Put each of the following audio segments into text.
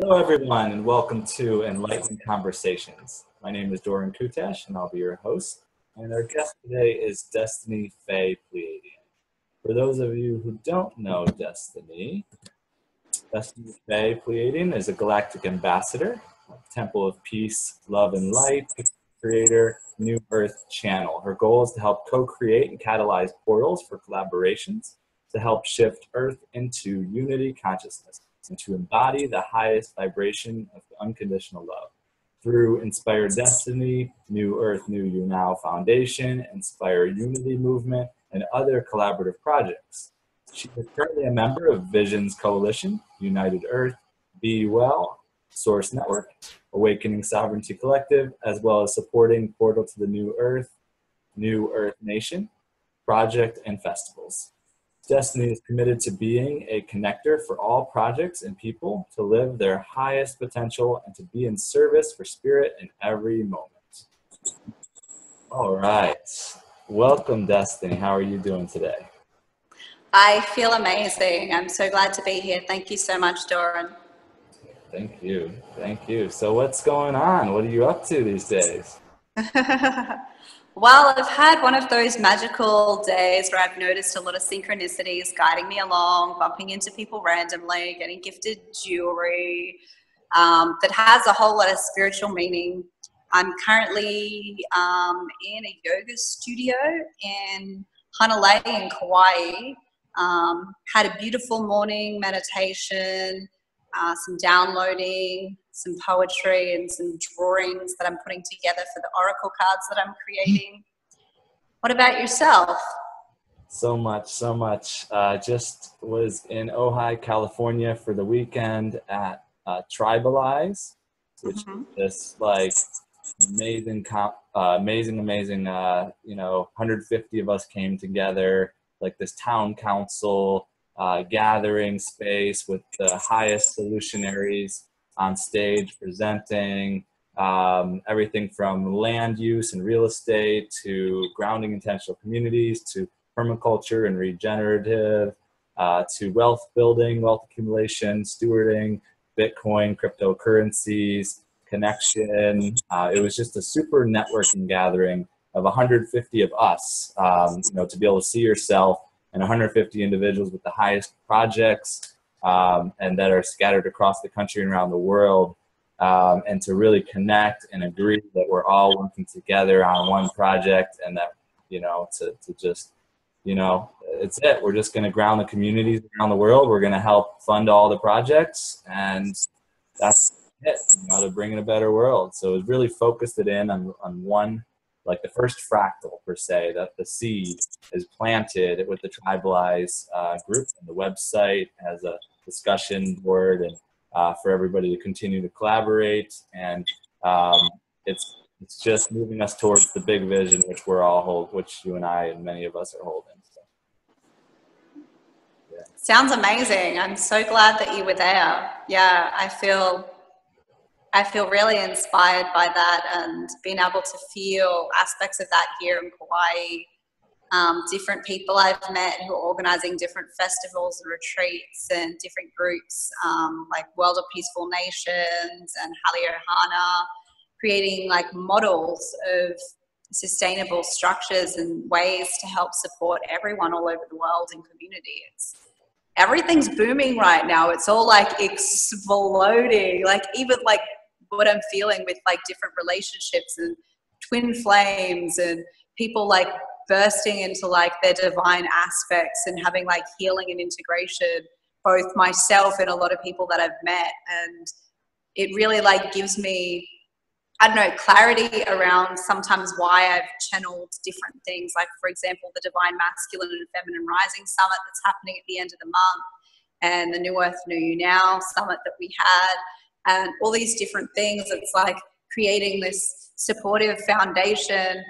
Hello, everyone, and welcome to Enlightened Conversations. My name is Doron Kutash, and I'll be your host. And our guest today is Destiny Fae Pleiadian. For those of you who don't know Destiny Fae Pleiadian is a Galactic Ambassador, Temple of Peace, Love, and Light, Pixie Creator, New Earth Channel. Her goal is to help co-create and catalyze portals for collaborations to help shift Earth into unity consciousness and to embody the highest vibration of unconditional love. Through Inspire Destiny, New Earth, New You Now Foundation, Inspire Unity Movement, and other collaborative projects. She is currently a member of Visions Coalition, United Earth, Be Well, Source Network, Awakening Sovereignty Collective, as well as supporting Portal to the New Earth Nation, project, and festivals. Destiny is committed to being a connector for all projects and people to live their highest potential and to be in service for spirit in every moment. All right. Welcome, Destiny. How are you doing today? I feel amazing. I'm so glad to be here. Thank you so much, Doron. Thank you. Thank you. So what's going on? What are you up to these days? Well, I've had one of those magical days where I've noticed a lot of synchronicities guiding me along, bumping into people randomly, getting gifted jewelry that has a whole lot of spiritual meaning. I'm currently in a yoga studio in Honolulu in Kauai. Had a beautiful morning meditation, some downloading, some poetry, and some drawings that I'm putting together for the oracle cards that I'm creating. What about yourself? So much. Just was in Ojai, California for the weekend at Tribalize, which is this like amazing, 150 of us came together, like this town council gathering space with the highest solutionaries on stage presenting everything from land use and real estate to grounding intentional communities to permaculture and regenerative to wealth building, wealth accumulation, stewarding, Bitcoin, cryptocurrencies, connection. It was just a super networking gathering of 150 of us, to be able to see yourself and 150 individuals with the highest projects and that are scattered across the country and around the world, and to really connect and agree that we're all working together on one project, and that, it's it. We're just going to ground the communities around the world. We're going to help fund all the projects, and that's it, to bring in a better world. So it really focused it in on one, like the first fractal per se, that the seed is planted with the Tribalize group, and the website has a discussion board and for everybody to continue to collaborate, and it's just moving us towards the big vision, which we're all which you and I and many of us are holding. So, yeah. Sounds amazing. I'm so glad that you were there. Yeah, I feel really inspired by that, and being able to feel aspects of that here in Kauai. Different people I've met who are organizing different festivals and retreats and different groups, like World of Peaceful Nations and Haliohana, creating like models of sustainable structures and ways to help support everyone all over the world in community. Everything's booming right now. It's all like exploding, like even like what I'm feeling with like different relationships and twin flames and people like bursting into like their divine aspects and having like healing and integration, both myself and a lot of people that I've met. And it really like gives me, I don't know, clarity around sometimes why I've channeled different things. Like, for example, the Divine Masculine and Feminine Rising Summit that's happening at the end of the month, and the New Earth, New You Now Summit that we had, and all these different things. It's like creating this supportive foundation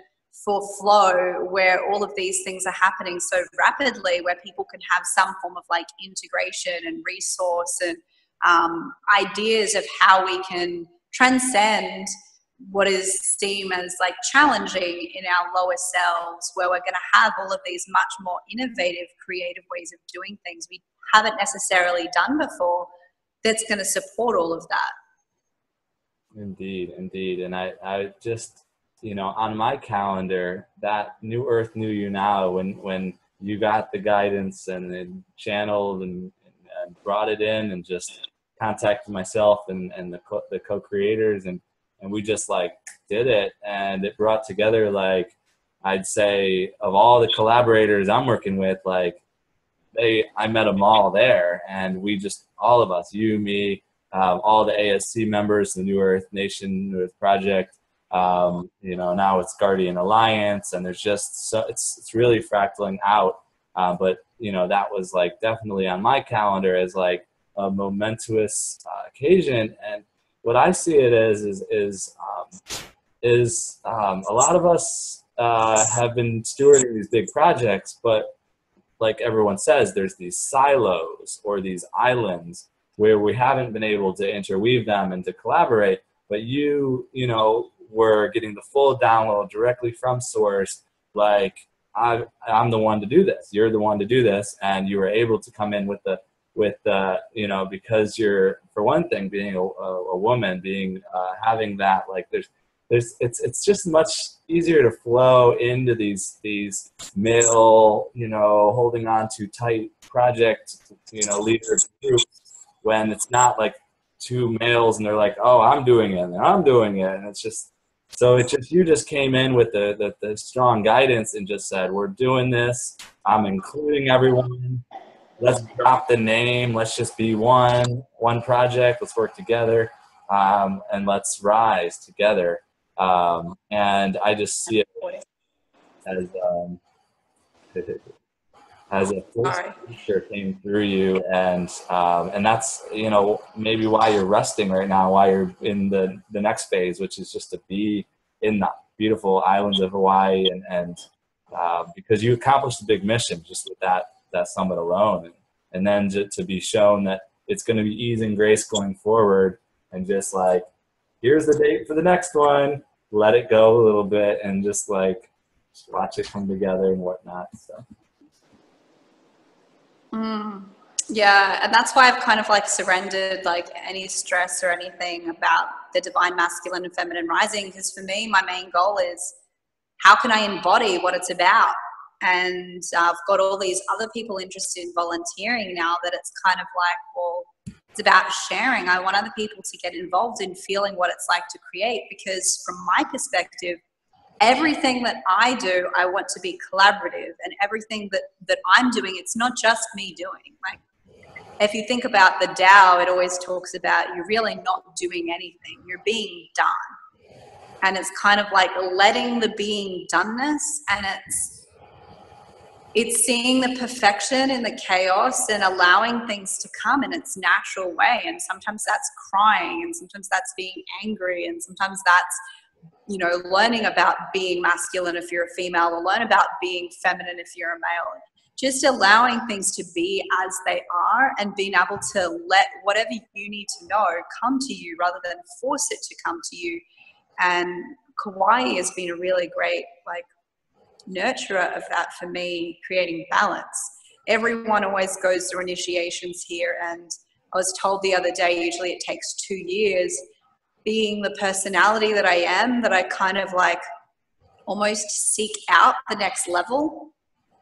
for flow where all of these things are happening so rapidly, where people can have some form of like integration and resource and ideas of how we can transcend what is seen as like challenging in our lower selves, where we're going to have all of these much more innovative, creative ways of doing things we haven't necessarily done before, that's going to support all of that. Indeed, indeed. And I just, on my calendar, that new earth knew you now, when you got the guidance and channeled and brought it in and just contacted myself and the co-creators and we just like did it, and it brought together, like, I'd say of all the collaborators I'm working with, like I met them all there, and we just, all of us, you, me, all the ASC members, the New Earth Nation, New Earth Project, now it's Guardian Alliance, and there's just, so it's really fractaling out. But that was like definitely on my calendar as like a momentous occasion. And what I see it as is a lot of us have been stewarding these big projects, but like everyone says, there's these silos or these islands where we haven't been able to interweave them and to collaborate. But you were getting the full download directly from source. Like, I'm the one to do this. You're the one to do this, and you were able to come in with because you're, for one thing, being a woman, being having that, like, it's just much easier to flow into these male, holding on to tight project, leader groups, when it's not like two males and they're like, oh, I'm doing it and I'm doing it, and it's just, so you just came in with the strong guidance and just said, we're doing this. I'm including everyone. Let's drop the name. Let's just be one project. Let's work together, and let's rise together. And I just see it as a force picture came through you, and that's maybe why you're resting right now, why you're in the next phase, which is just to be in the beautiful islands of Hawaii, and because you accomplished a big mission just with that summit alone, and then to be shown that it's going to be ease and grace going forward, and just like, here's the date for the next one, let it go a little bit, and just like watch it come together and whatnot. So. Yeah, and that's why I've kind of like surrendered like any stress or anything about the divine masculine and feminine rising, because for me, my main goal is, how can I embody what it's about? And I've got all these other people interested in volunteering now, that it's kind of like, well, it's about sharing. I want other people to get involved in feeling what it's like to create, because from my perspective, everything that I do, I want to be collaborative, and everything that I'm doing, it's not just me doing. Like, if you think about the Tao, it always talks about you're really not doing anything, you're being done. And it's kind of like letting the being doneness, and it's seeing the perfection in the chaos and allowing things to come in its natural way. And sometimes that's crying, and sometimes that's being angry, and sometimes that's learning about being masculine if you're a female, or learn about being feminine if you're a male. Just allowing things to be as they are, and being able to let whatever you need to know come to you rather than force it to come to you. And Kauai has been a really great nurturer of that for me, creating balance. Everyone always goes through initiations here, and I was told the other day, usually it takes 2 years. Being the personality that I am, that I kind of like almost seek out the next level.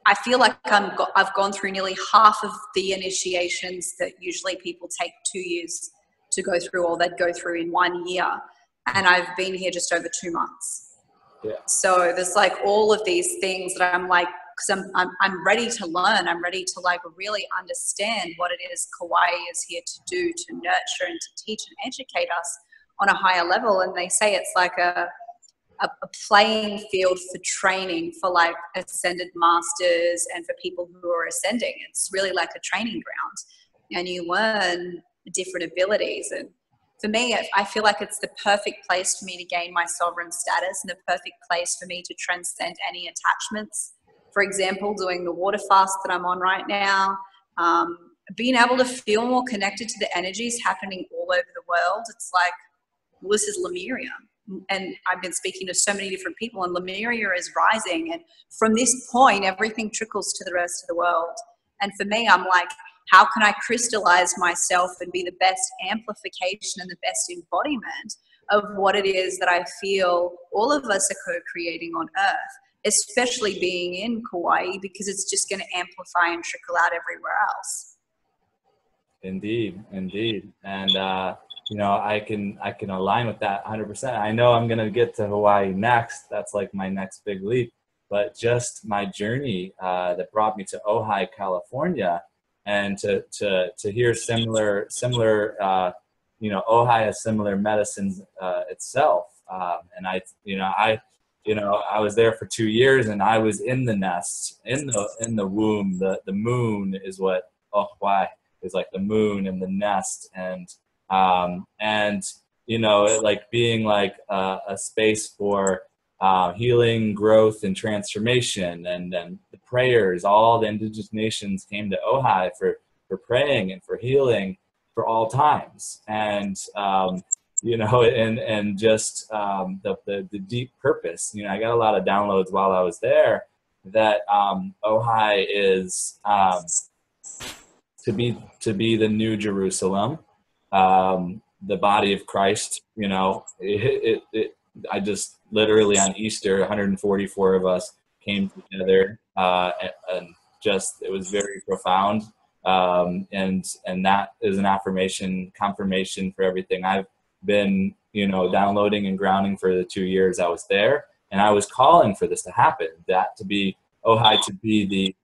I feel like I've gone through nearly half of the initiations that usually people take 2 years to go through, or they'd go through in 1 year. And I've been here just over 2 months. Yeah. So there's like all of these things that I'm like, because I'm ready to learn. I'm ready to like really understand what it is Kauai is here to do, to nurture and to teach and educate us on a higher level. And they say it's like a playing field for training for like ascended masters and for people who are ascending. It's really like a training ground, and you learn different abilities. And for me, I feel like it's the perfect place for me to gain my sovereign status, and the perfect place for me to transcend any attachments. For example, doing the water fast that I'm on right now, being able to feel more connected to the energies happening all over the world. It's like, well, this is Lemuria. And I've been speaking to so many different people, and Lemuria is rising. And from this point, everything trickles to the rest of the world. And for me, I'm like, how can I crystallize myself and be the best amplification and the best embodiment of what it is that I feel all of us are co-creating on Earth, especially being in Kauai, because it's just going to amplify and trickle out everywhere else. Indeed, indeed. And, you know, I can align with that 100%. I know I'm going to get to Hawaii next. That's like my next big leap. But just my journey that brought me to Ojai, California, and to hear similar, you know, Ojai has similar medicines itself. And I was there for 2 years, and I was in the nest, in the womb. The moon is what Ojai is, like the moon and the nest, and you know, like being like a space for healing, growth, and transformation. And then the prayers, all the indigenous nations came to Ojai for praying and for healing for all times. And you know, and just the deep purpose. You know, I got a lot of downloads while I was there that Ojai is to be the new Jerusalem, the body of Christ. You know, I just literally on Easter, 144 of us came together, and just, it was very profound. And that is an confirmation for everything I've been, you know, downloading and grounding for the 2 years I was there. And I was calling for this to happen, that to be Ojai, to be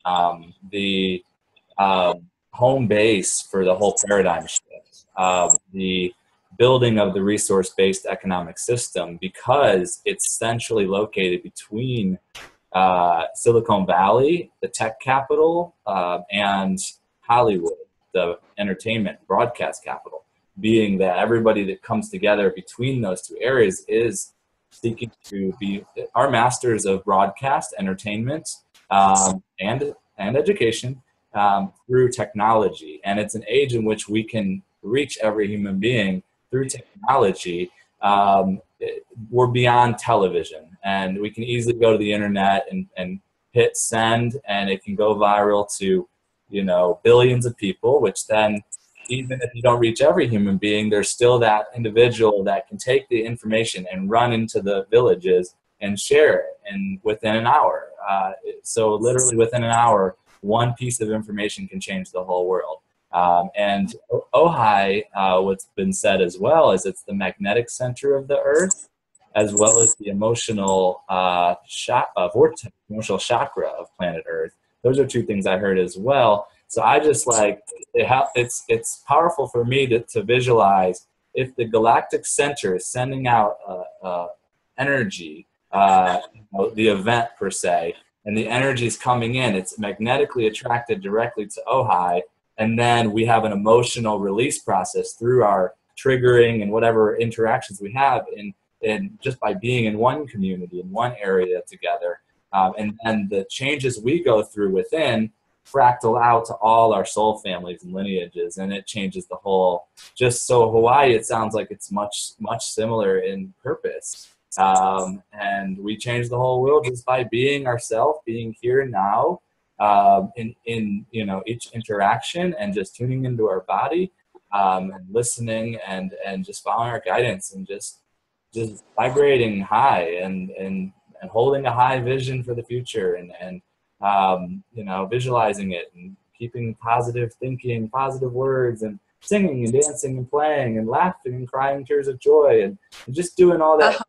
the home base for the whole paradigm shift, the building of the resource-based economic system, because it's centrally located between Silicon Valley, the tech capital, and Hollywood, the entertainment broadcast capital, being that everybody that comes together between those two areas is seeking to be our masters of broadcast, entertainment, and education through technology. And it's an age in which we can reach every human being through technology. We're beyond television, and we can easily go to the internet and hit send, and it can go viral to, you know, billions of people, which then, even if you don't reach every human being, there's still that individual that can take the information and run into the villages and share it, and within an hour. So literally within an hour, one piece of information can change the whole world. And Ojai, what's been said as well, is it's the magnetic center of the earth, as well as the emotional vortex, emotional chakra of planet Earth. Those are two things I heard as well. So I just like, it's powerful for me to visualize if the galactic center is sending out energy, the event per se, and the energy is coming in, it's magnetically attracted directly to Ojai, and then we have an emotional release process through our triggering and whatever interactions we have in just by being in one community, in one area together. And then the changes we go through within fractal out to all our soul families and lineages, and it changes the whole. Just so Hawaii, it sounds like it's much similar in purpose, and we change the whole world just by being ourselves, being here now, in you know, each interaction, and just tuning into our body, and listening, and just following our guidance, and just vibrating high, and holding a high vision for the future, and you know, visualizing it, and keeping positive thinking, positive words, and singing and dancing and playing and laughing and crying tears of joy, and just doing all that.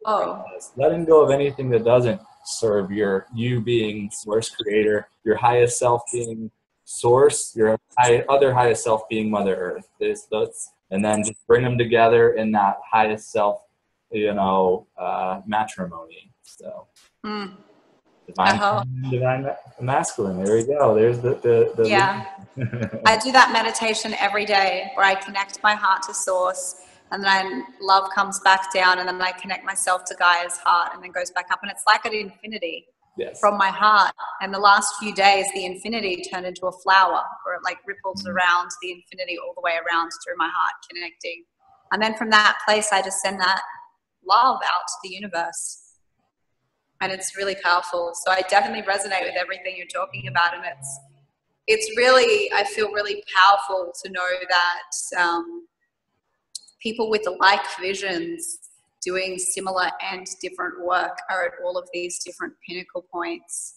Letting go of anything that doesn't serve you being source creator, your highest self being source, your other highest self being Mother Earth. And then just bring them together in that highest self, you know, matrimony. So divine masculine. There we go. There's the yeah. I do that meditation every day where I connect my heart to source, and then love comes back down, and then I connect myself to Gaia's heart, and then goes back up, and it's like an infinity. Yes. From my heart. And the last few days, the infinity turned into a flower, where it like ripples around the infinity all the way around through my heart, connecting. And then from that place, I just send that love out to the universe. And it's really powerful. So I definitely resonate with everything you're talking about. And it's really, I feel really powerful to know that people with like visions doing similar and different work are at all of these different pinnacle points,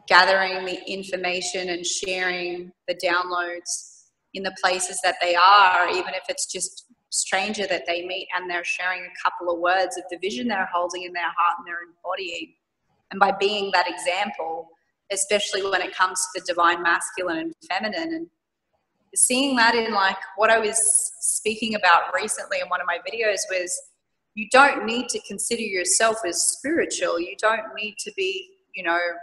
gathering the information and sharing the downloads in the places that they are, even if it's just a stranger that they meet and they're sharing a couple of words of the vision they're holding in their heart and they're embodying. And by being that example, especially when it comes to the divine masculine and feminine, and seeing that in like what I was speaking about recently in one of my videos was, you don't need to consider yourself as spiritual. You don't need to be,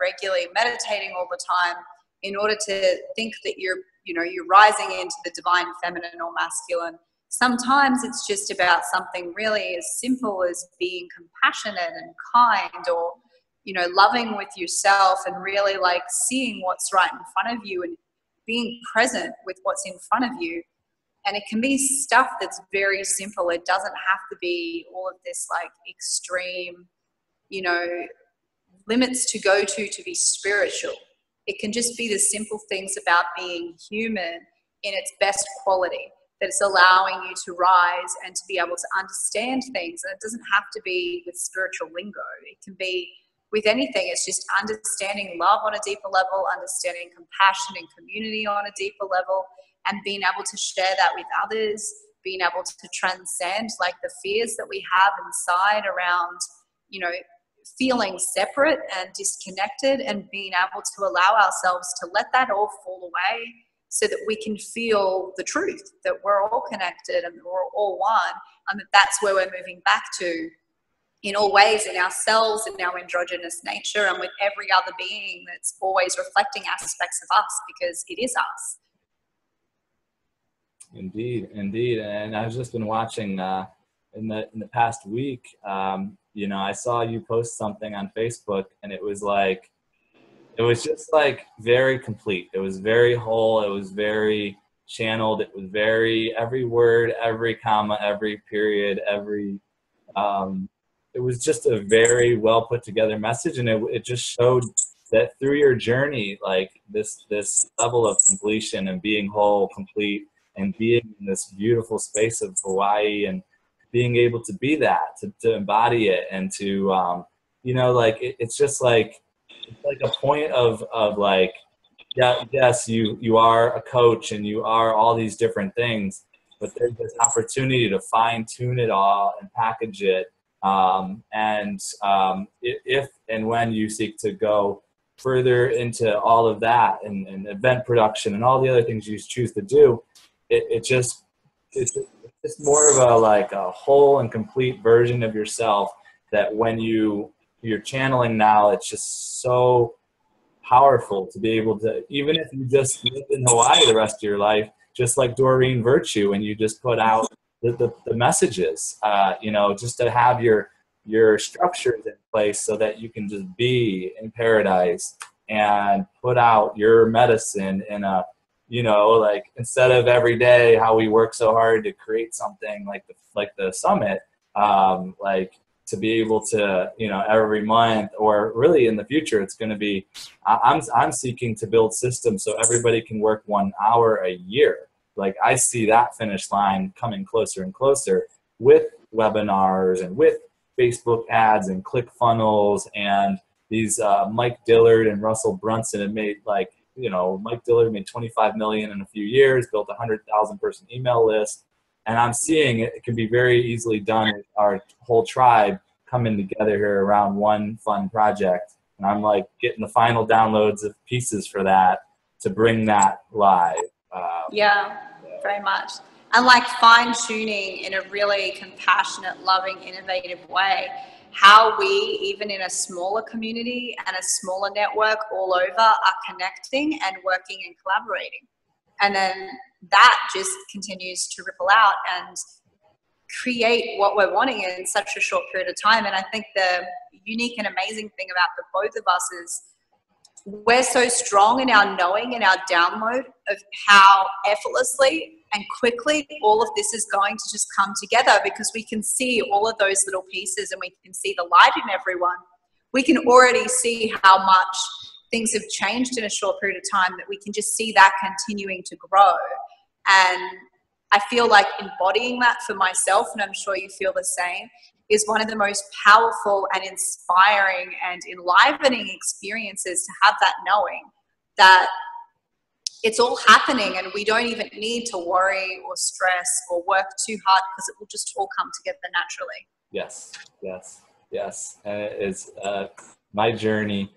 regularly meditating all the time in order to think that you're rising into the divine feminine or masculine. Sometimes it's just about something really as simple as being compassionate and kind, or, loving with yourself and really like seeing what's right in front of you and being present with what's in front of you. And it can be stuff that's very simple. It doesn't have to be all of this like extreme, limits to go to be spiritual. It can just be the simple things about being human in its best quality, that it's allowing you to rise and to be able to understand things. And it doesn't have to be with spiritual lingo. It can be with anything. It's just understanding love on a deeper level, understanding compassion and community on a deeper level, and being able to share that with others, being able to transcend like the fears that we have inside around, feeling separate and disconnected, and being able to allow ourselves to let that all fall away so that we can feel the truth, that we're all connected and we're all one, and that's where we're moving back to in all ways, in ourselves, in our androgynous nature, and with every other being that's always reflecting aspects of us, because it is us. Indeed, indeed. And I've just been watching in the past week, I saw you post something on Facebook, and it was just like very complete. It was very whole. It was very channeled. It was very, every word, every comma, every period, it was just a very well put together message. And it just showed that through your journey, like this level of completion and being whole, complete, and being in this beautiful space of Hawaii, and being able to be that, to embody it, and to, it's just like, it's like a point of like, yeah, yes, you are a coach and you are all these different things, but there's this opportunity to fine tune it all and package it. If and when you seek to go further into all of that and event production and all the other things you choose to do, it's just more of a whole and complete version of yourself, that when you're channeling now, it's just so powerful to be able to, even if you just live in Hawaii the rest of your life, just like Doreen Virtue, and you just put out the messages, just to have your structures in place so that you can just be in paradise and put out your medicine in a, instead of every day how we work so hard to create something like the summit, to be able to, every month, or really in the future, it's going to be, I'm seeking to build systems so everybody can work 1 hour a year. Like, I see that finish line coming closer and closer with webinars and with Facebook ads and ClickFunnels, and these Mike Dillard and Russell Brunson have made Mike Dillard made 25 million in a few years, built a 100,000 person email list. And I'm seeing it can be very easily done with our whole tribe coming together here around one fun project. And I'm like getting the final downloads of pieces for that to bring that live. Very much. And like fine tuning in a really compassionate, loving, innovative way, how we, even in a smaller community and a smaller network all over, are connecting and working and collaborating. And then that just continues to ripple out and create what we're wanting in such a short period of time. And I think the unique and amazing thing about the both of us is we're so strong in our knowing and our download of how effortlessly and quickly all of this is going to just come together, because we can see all of those little pieces and we can see the light in everyone. We can already see how much things have changed in a short period of time, that we can just see that continuing to grow. And I feel like embodying that for myself, and I'm sure you feel the same, is one of the most powerful and inspiring and enlivening experiences, to have that knowing that it's all happening and we don't even need to worry or stress or work too hard, because it will just all come together naturally. Yes, yes, yes. And it's my journey.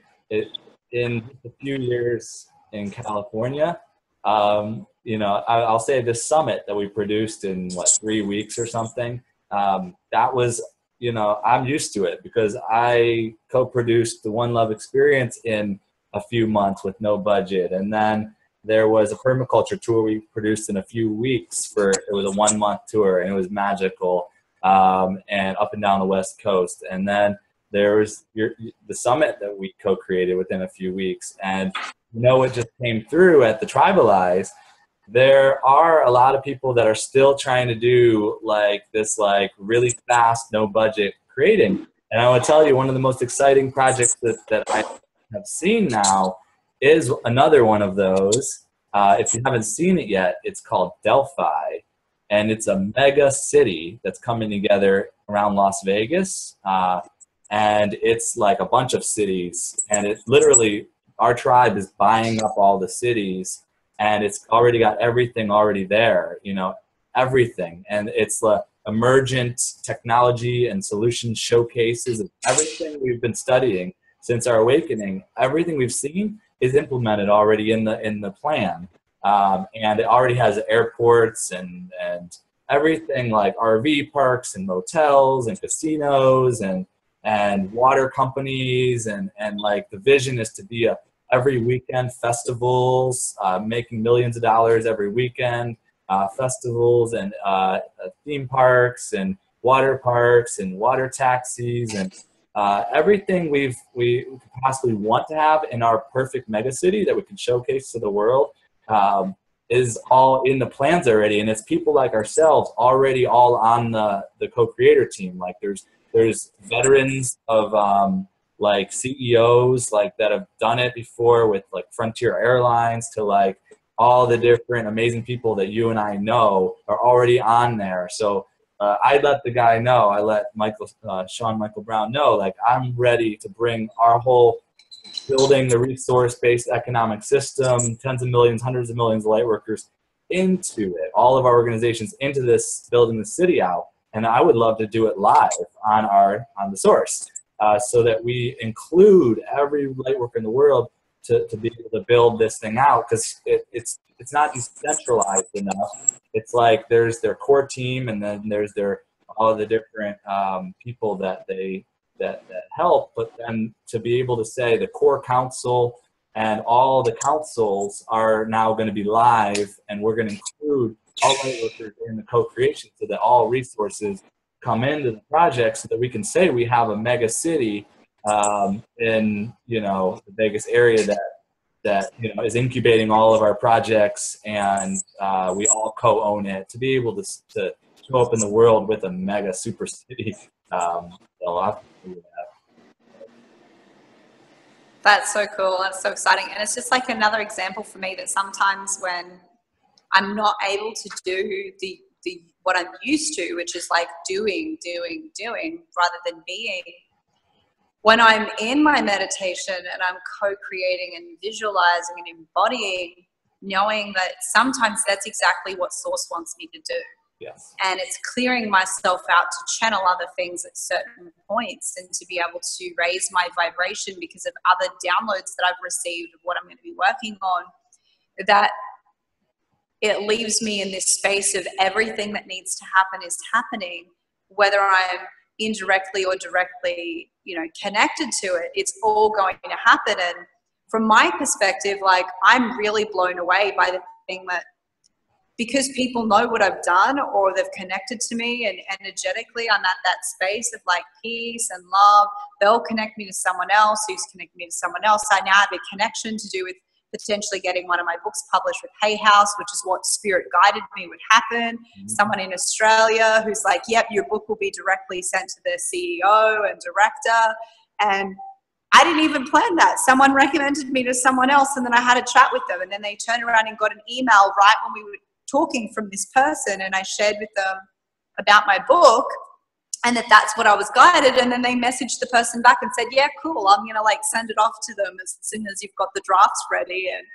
In a few years in California, you know, I'll say this summit that we produced in 3 weeks or something. That was, you know, I'm used to it because I co-produced the One Love experience in a few months with no budget, and then there was a permaculture tour we produced in a few weeks. It was a 1 month tour, and it was magical, and up and down the West Coast. And then there was the summit that we co-created within a few weeks. And you know what just came through at the Tribalize? There are a lot of people that are still trying to do this really fast, no budget creating. And I want to tell you, one of the most exciting projects that I have seen now is another one of those. If you haven't seen it yet, it's called Delphi, and it's a mega city that's coming together around Las Vegas, and it's like a bunch of cities, and it literally, our tribe is buying up all the cities, and it's already got everything already there, you know, everything, and it's the emergent technology and solution showcases of everything we've been studying since our awakening. Everything we've seen is implemented already in the plan, and it already has airports and everything, like RV parks and motels and casinos and water companies, and like the vision is to be every weekend festivals, making millions of dollars every weekend, festivals and theme parks and water taxis and everything we could possibly want to have in our perfect megacity that we can showcase to the world is all in the plans already. And it's people like ourselves already all on the co-creator team. Like there's veterans of like CEOs like that have done it before with like Frontier Airlines, to like all the different amazing people that you and I know are already on there. So I let the guy know, I let Sean Michael Brown know, like, I'm ready to bring our whole building the resource-based economic system, tens of millions, hundreds of millions of light workers into it, all of our organizations into this, building the city out. And I would love to do it live on the source, so that we include every light worker in the world to be able to build this thing out, because it's not decentralized enough. It's like there's their core team, and then there's all the different people that help. But then to be able to say the core council and all the councils are now going to be live, and we're going to include all light workers in the co-creation, so that all resources come into the project, so that we can say we have a mega city in, you know, the Vegas area that you know is incubating all of our projects, and we all co-own it, to be able to show up in the world with a mega super city. That's so cool. That's so exciting. And it's just like another example for me that sometimes when I'm not able to do the what I'm used to, which is like doing rather than being, when I'm in my meditation and I'm co-creating and visualizing and embodying, knowing that sometimes that's exactly what Source wants me to do. Yes. And it's clearing myself out to channel other things at certain points, and to be able to raise my vibration because of other downloads that I've received of what I'm going to be working on, that it leaves me in this space of everything that needs to happen is happening, whether I'm indirectly or directly, you know, connected to it. It's all going to happen. And from my perspective, like, I'm really blown away by the thing that, because people know what I've done, or they've connected to me, and energetically I'm at that space of like peace and love, they'll connect me to someone else who's connected me to someone else. I now have a connection to do with potentially getting one of my books published with Hay House, which is what Spirit guided me would happen. Mm-hmm. Someone in Australia who's like, yep, your book will be directly sent to the CEO and director. And I didn't even plan that. Someone recommended me to someone else, and then I had a chat with them, and then they turned around and got an email right when we were talking from this person, and I shared with them about my book and that's what I was guided. And then they messaged the person back and said, yeah, cool, I'm going to like send it off to them as soon as you've got the drafts ready. And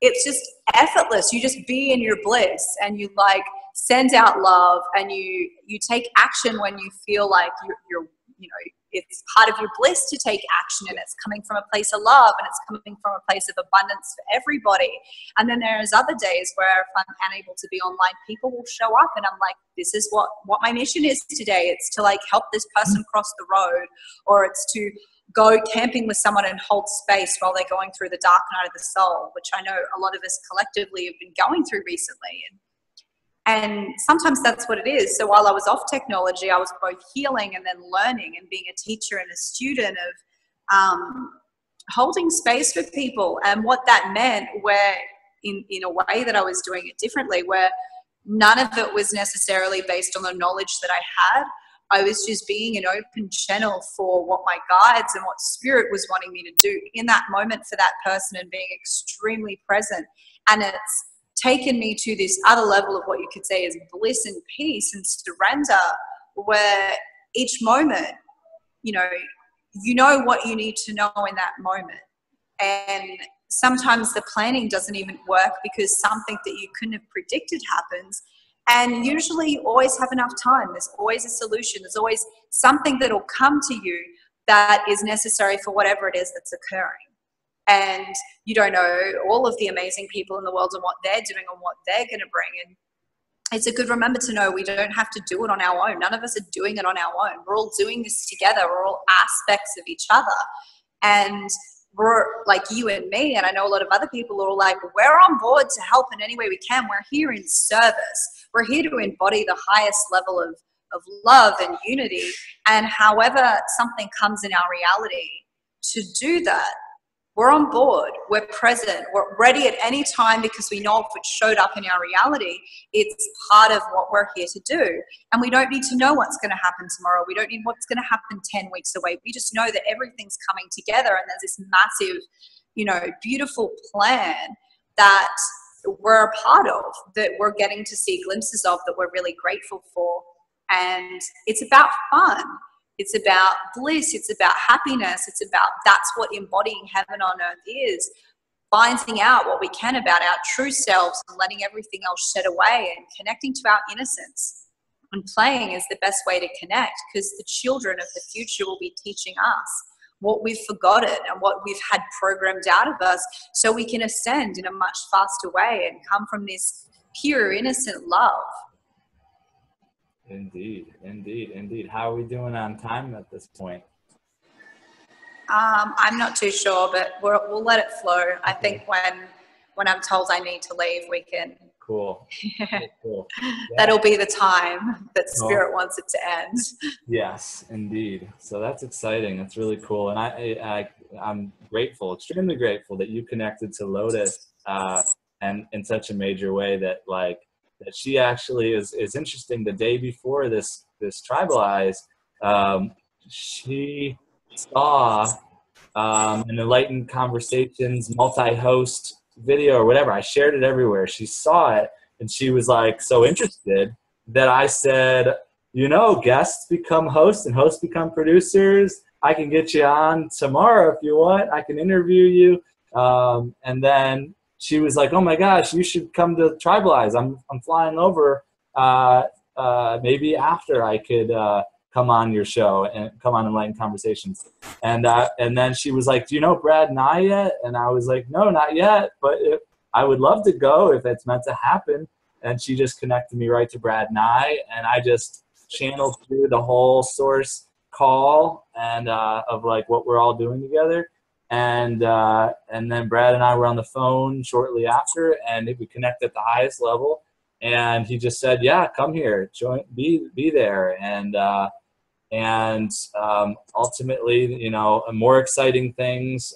it's just effortless. You just be in your bliss, and you like send out love, and you take action when you feel like you're you know, it's part of your bliss to take action, and it's coming from a place of love, and it's coming from a place of abundance for everybody. And then there's other days where if I'm unable to be online, people will show up, and I'm like, this is what my mission is today. It's to like help this person cross the road, or it's to go camping with someone and hold space while they're going through the dark night of the soul, which I know a lot of us collectively have been going through recently. And sometimes that's what it is. So while I was off technology, I was both healing and then learning and being a teacher and a student of holding space for people. And what that meant, where in a way that I was doing it differently, where none of it was necessarily based on the knowledge that I had. I was just being an open channel for what my guides and what spirit was wanting me to do in that moment for that person, and being extremely present. And it's taken me to this other level of what you could say is bliss and peace and surrender, where each moment, you know what you need to know in that moment. And sometimes the planning doesn't even work because something that you couldn't have predicted happens. And usually you always have enough time. There's always a solution. There's always something that will come to you that is necessary for whatever it is that's occurring. And you don't know all of the amazing people in the world and what they're doing and what they're going to bring. And it's a good remember to know we don't have to do it on our own. None of us are doing it on our own. We're all doing this together. We're all aspects of each other. And we're like you and me, and I know a lot of other people are all like, we're on board to help in any way we can. We're here in service. We're here to embody the highest level of love and unity. And however something comes in our reality to do that, we're on board, we're present, we're ready at any time, because we know if it showed up in our reality, it's part of what we're here to do. And we don't need to know what's going to happen tomorrow. We don't need what's going to happen 10 weeks away. We just know that everything's coming together, and there's this massive, beautiful plan that we're a part of, that we're getting to see glimpses of, that we're really grateful for. And it's about fun. It's about bliss. It's about happiness. It's about, that's what embodying heaven on earth is. Finding out what we can about our true selves and letting everything else shed away and connecting to our innocence. And playing is the best way to connect, because the children of the future will be teaching us what we've forgotten and what we've had programmed out of us, so we can ascend in a much faster way and come from this pure, innocent love. Indeed, indeed, indeed. How are we doing on time at this point? I'm not too sure, but we'll let it flow. I think when I'm told I need to leave, we can. Cool. Cool. Yeah. That'll be the time that Spirit wants it to end. Yes, indeed. So that's exciting. That's really cool. And I'm grateful, extremely grateful that you connected to Lotus and in such a major way that that she actually is interesting. The day before this Tribalize, she saw an Enlightened Conversations multi-host video or whatever. I shared it everywhere. She saw it, and she was like so interested that I said, guests become hosts and hosts become producers. I can get you on tomorrow if you want. I can interview you. And then she was like, oh my gosh, you should come to Tribalize. I'm flying over. Maybe after I could come on your show and come on Enlightened Conversations. And then she was like, do you know Brad Nye yet? And I was like, no, not yet, but I would love to go if it's meant to happen. And she just connected me right to Brad Nye, and I just channeled through the whole source call and of what we're all doing together. And then Brad and I were on the phone shortly after, and we connected at the highest level. And he just said, "Yeah, come here, join, be there." And ultimately, more exciting things.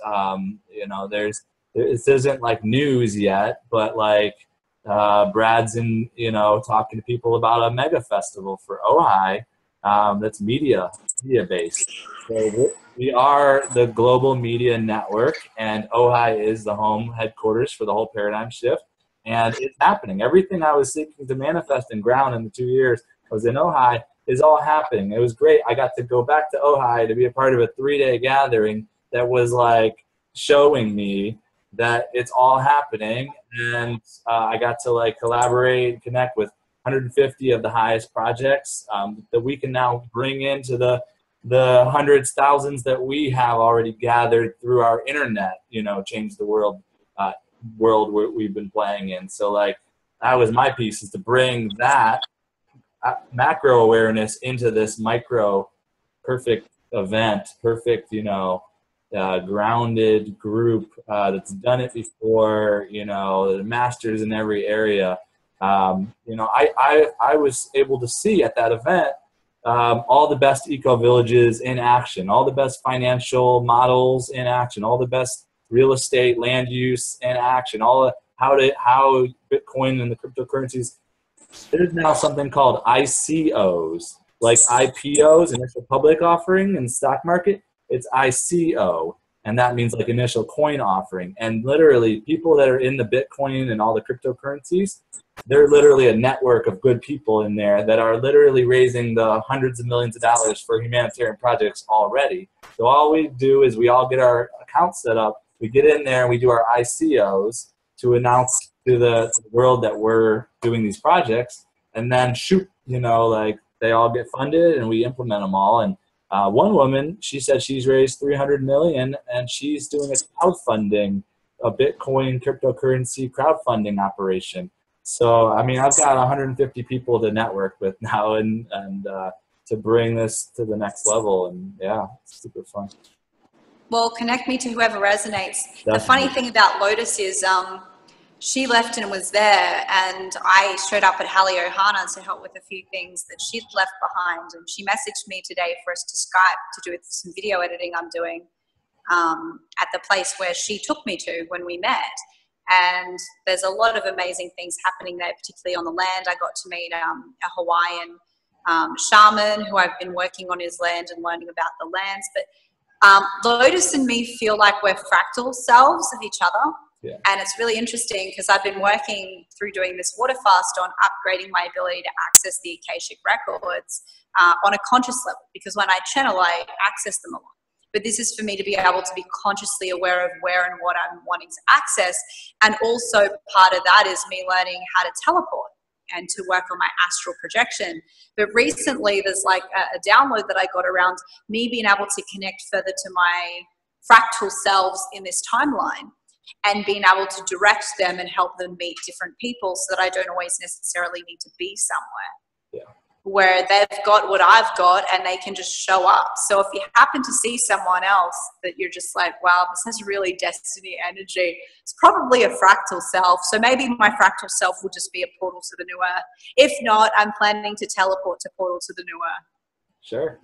This isn't news yet, but Brad's talking to people about a mega festival for Ojai. That's media media based. So we are the global media network, and Ojai is the home headquarters for the whole paradigm shift. And it's happening. Everything I was seeking to manifest and ground in the 2 years I was in Ojai is all happening. It was great. I got to go back to Ojai to be a part of a 3-day gathering that was like showing me that it's all happening. And I got to like collaborate and connect with 150 of the highest projects that we can now bring into the hundreds, thousands that we have already gathered through our internet, change the world we've been playing in. So like that was my piece, is to bring that macro awareness into this micro perfect event, perfect, grounded group that's done it before, the masters in every area. I was able to see at that event all the best eco villages in action, all the best financial models in action, all the best real estate land use in action, how Bitcoin and the cryptocurrencies. There's now something called ICOs, like IPOs, initial public offering, in stock market. It's ICO, and that means like initial coin offering. And literally, people that are in the Bitcoin and all the cryptocurrencies, they're literally a network of good people in there that are literally raising the hundreds of millions of dollars for humanitarian projects already. So all we do is we all get our accounts set up. We get in there and we do our ICOs to announce to the world that we're doing these projects, and then like they all get funded and we implement them all. And one woman, she said she's raised 300 million and she's doing a crowdfunding, a Bitcoin cryptocurrency crowdfunding operation. So, I mean, I've got 150 people to network with now and to bring this to the next level. And yeah, it's super fun. Well, connect me to whoever resonates. Definitely. The funny thing about Lotus is she left and was there, and I showed up at Hallie Ohana to help with a few things that she'd left behind. And she messaged me today for us to Skype to do with some video editing I'm doing at the place where she took me to when we met. And there's a lot of amazing things happening there, particularly on the land. I got to meet a Hawaiian shaman who I've been working on his land and learning about the lands. But Lotus and me feel like we're fractal selves of each other. Yeah. And it's really interesting because I've been working through doing this water fast on upgrading my ability to access the Akashic records on a conscious level, because when I channel, I access them a lot. But this is for me to be able to be consciously aware of where and what I'm wanting to access. And also part of that is me learning how to teleport and to work on my astral projection. But recently there's like a download that I got around me being able to connect further to my fractal selves in this timeline and being able to direct them and help them meet different people so that I don't always necessarily need to be somewhere. Yeah. Where they've got what I've got and they can just show up. So if you happen to see someone else that you're just like, wow, this has really destiny energy, it's probably a fractal self. So maybe my fractal self will just be a portal to the new earth. If not, I'm planning to teleport to portal to the new earth. Sure.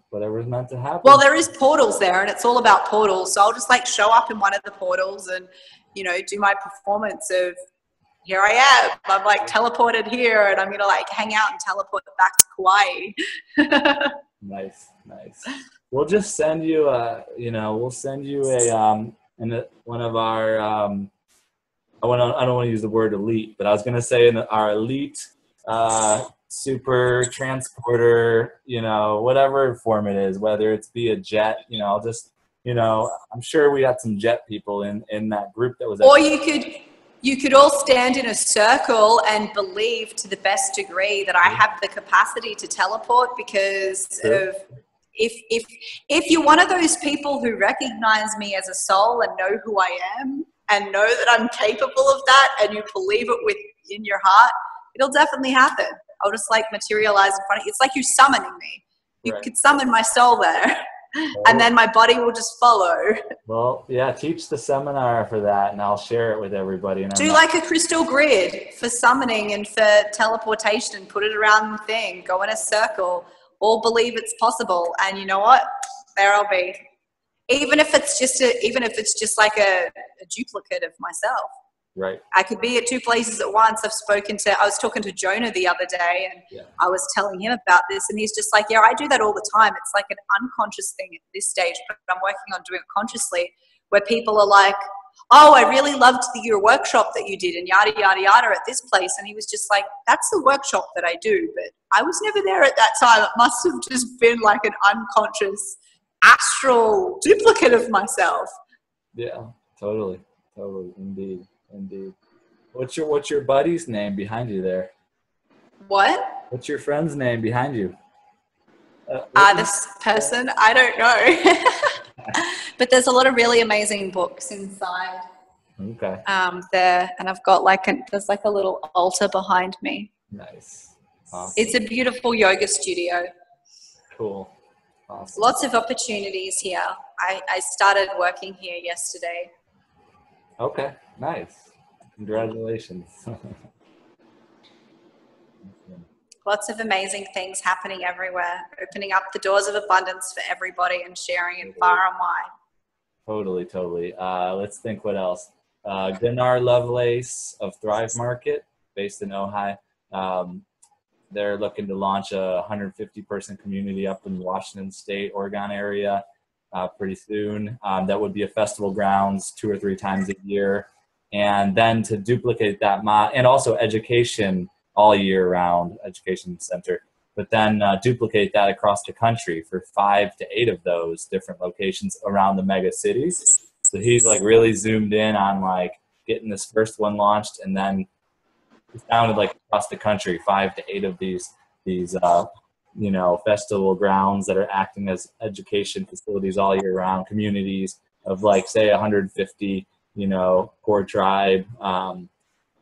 Whatever's meant to happen. Well, there is portals there and it's all about portals. So I'll just like show up in one of the portals and, do my performance of, here I am, I'm like teleported here and I'm going to like hang out and teleport back to Kauai. Nice. We'll just send you we'll send you one of our, I don't want to use the word elite, but I was going to say our elite super transporter, whatever form it is, whether it's via jet, I'll just, I'm sure we got some jet people in that group that was. Or you could all stand in a circle and believe to the best degree that I have the capacity to teleport, because of if you're one of those people who recognize me as a soul and know who I am and know that I'm capable of that and you believe it within your heart, it'll definitely happen. I'll just like materialize in front of you. It's like you're summoning me. You could summon my soul there. And then my body will just follow. Well, yeah, teach the seminar for that and I'll share it with everybody. And do like a crystal grid for summoning and for teleportation and put it around the thing. Go in a circle. All believe it's possible. And you know what? There I'll be. Even if it's just like a duplicate of myself. Right. I could be at two places at once. I was talking to Jonah the other day, and I was telling him about this, and he's just like, yeah, I do that all the time. It's like an unconscious thing at this stage, but I'm working on doing it consciously, where people are like, oh, I really loved your workshop that you did and yada, yada, yada at this place. And he was just like, that's the workshop that I do, but I was never there at that time. It must have just been like an unconscious astral duplicate of myself. Yeah, totally. Indeed. What's your buddy's name behind you there? What? What's your friend's name behind you? This person, I don't know. But there's a lot of really amazing books inside. Okay. There, and I've got there's like a little altar behind me. Nice. Awesome. It's a beautiful yoga studio. Cool. Awesome. Lots of opportunities here. I started working here yesterday. Okay. Nice. Congratulations. Lots of amazing things happening everywhere, opening up the doors of abundance for everybody and sharing it far and wide. Totally. Let's think what else. Gunnar Lovelace of Thrive Market, based in Ojai. They're looking to launch a 150-person community up in Washington State, Oregon area pretty soon. That would be a festival grounds 2 or 3 times a year. And then to duplicate that, and also education all year round, education center. But then duplicate that across the country for 5 to 8 of those different locations around the mega cities. So he's like really zoomed in on like getting this first one launched, and then it sounded like across the country, 5 to 8 of these festival grounds that are acting as education facilities all year round, communities of like say 150, core tribe,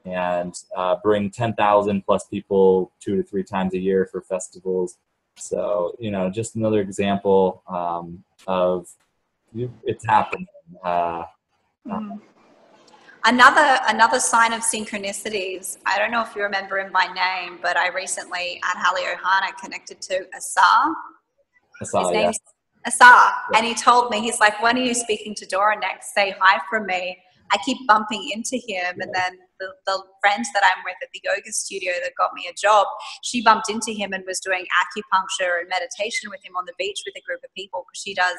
and bring 10,000 plus people 2 to 3 times a year for festivals. So, just another example of it's happening. Another sign of synchronicities. I don't know if you remember him by name, but I recently at Hallie Ohana connected to Asar. His name's Asar. Yeah. And he told me, he's like, when are you speaking to Doron next? Say hi from me. I keep bumping into him. And then the friend that I'm with at the yoga studio that got me a job, she bumped into him and was doing acupuncture and meditation with him on the beach with a group of people, because she does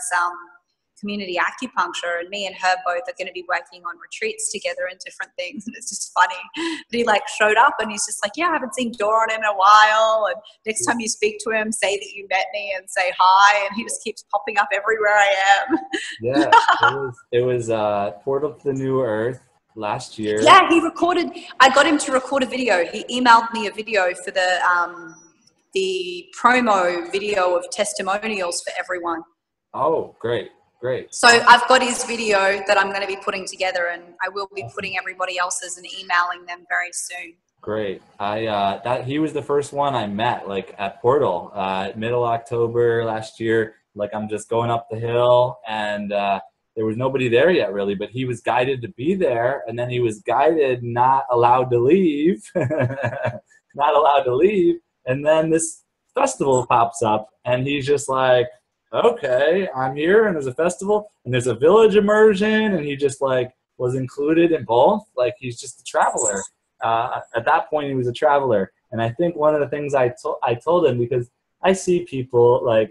community acupuncture, and me and her both are going to be working on retreats together and different things. And it's just funny. But he showed up and he's just like, yeah, I haven't seen Doron in a while. And next time you speak to him, say that you met me and say hi. And he just keeps popping up everywhere I am. Yeah, it was Portal to the New Earth last year. Yeah, I got him to record a video. He emailed me a video for the promo video of testimonials for everyone. Oh, great. So I've got his video that I'm going to be putting together, and I will be putting everybody else's and emailing them very soon. Great. He was the first one I met at Portal, middle October last year. I'm just going up the hill, and there was nobody there yet really, but he was guided to be there, and then he was guided not allowed to leave. And then this festival pops up, and he's just like, okay, I'm here, and there's a festival, and there's a village immersion, and he just was included in both. He's just a traveler. At that point, he was a traveler. And I think one of the things I told him, because I see people they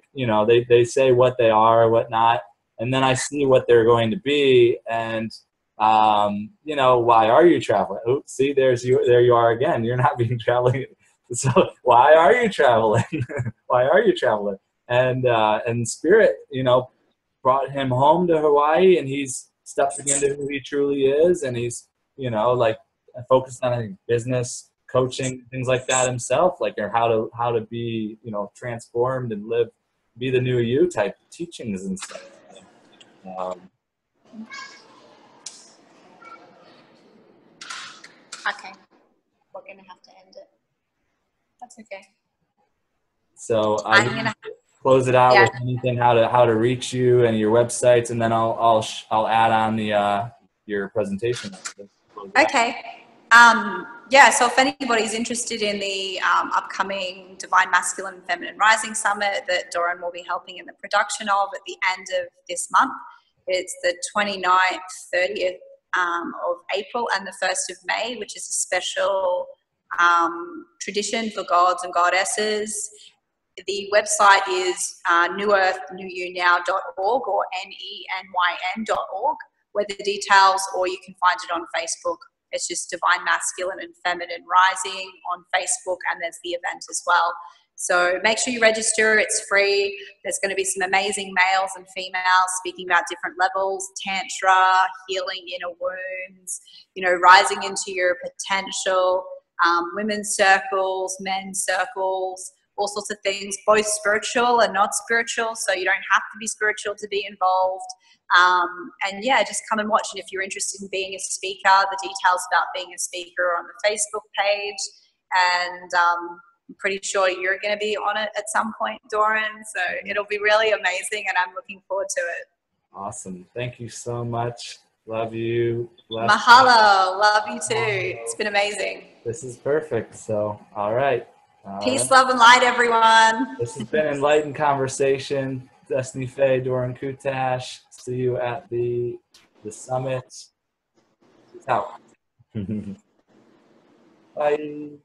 say what they are or whatnot, and then I see what they're going to be, and why are you traveling? Oops, see, there you are again. You're not being traveling. So why are you traveling? Why are you traveling? And Spirit, brought him home to Hawaii, and he's stepping into who he truly is, and he's, focused on business, coaching, things like that himself, or how to be, transformed and be the new you type teachings and stuff. Okay, we're gonna have to end it. That's okay. So I'm gonna close it out with anything, how to reach you and your websites, and then I'll add on your presentation. Okay. So if anybody's interested in the upcoming Divine Masculine and Feminine Rising Summit that Doron will be helping in the production of at the end of this month, it's the 29th, 30th of April and the 1st of May, which is a special tradition for gods and goddesses. The website is newearthnewunow.org or nenyn.org, where the details, or you can find it on Facebook. It's just Divine Masculine and Feminine Rising on Facebook, and there's the event as well. So make sure you register. It's free. There's going to be some amazing males and females speaking about different levels: tantra, healing inner wounds, rising into your potential, women's circles, men's circles, all sorts of things, both spiritual and not spiritual. So you don't have to be spiritual to be involved. And yeah, just come and watch. And if you're interested in being a speaker, the details about being a speaker are on the Facebook page. And I'm pretty sure you're going to be on it at some point, Doron. So it'll be really amazing, and I'm looking forward to it. Awesome. Thank you so much. Love you. Mahalo. Love you too. It's been amazing. This is perfect. So, all right. Peace, love, and light, everyone. This has been Enlightened Conversation. Destiny Fae, Doron Kutash. See you at the summit. Peace out. Bye.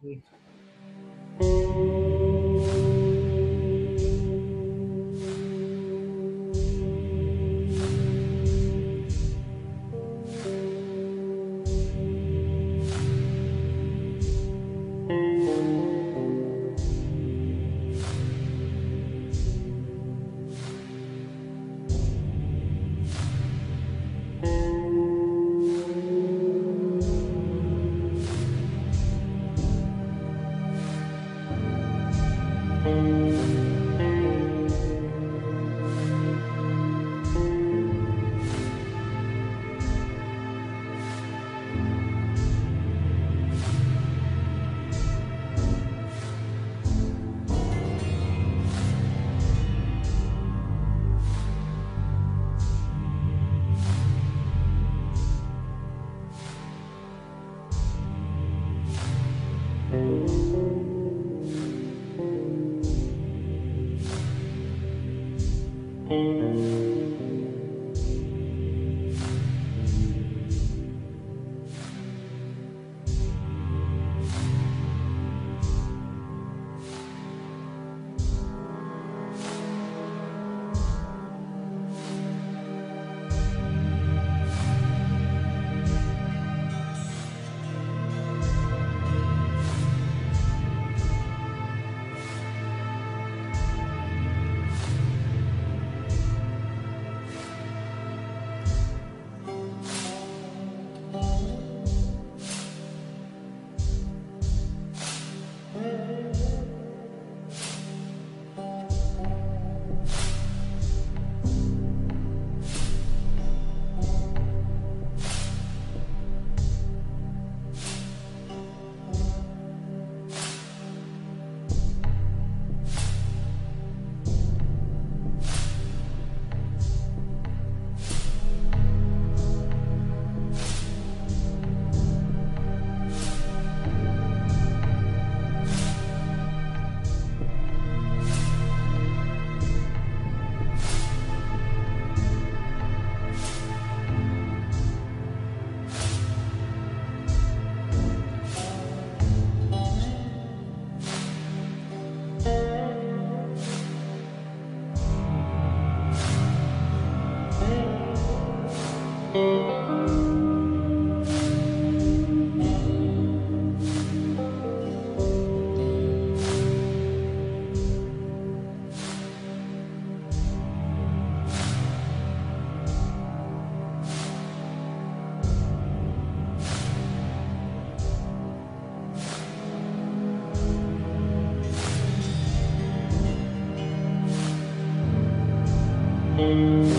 Thank you.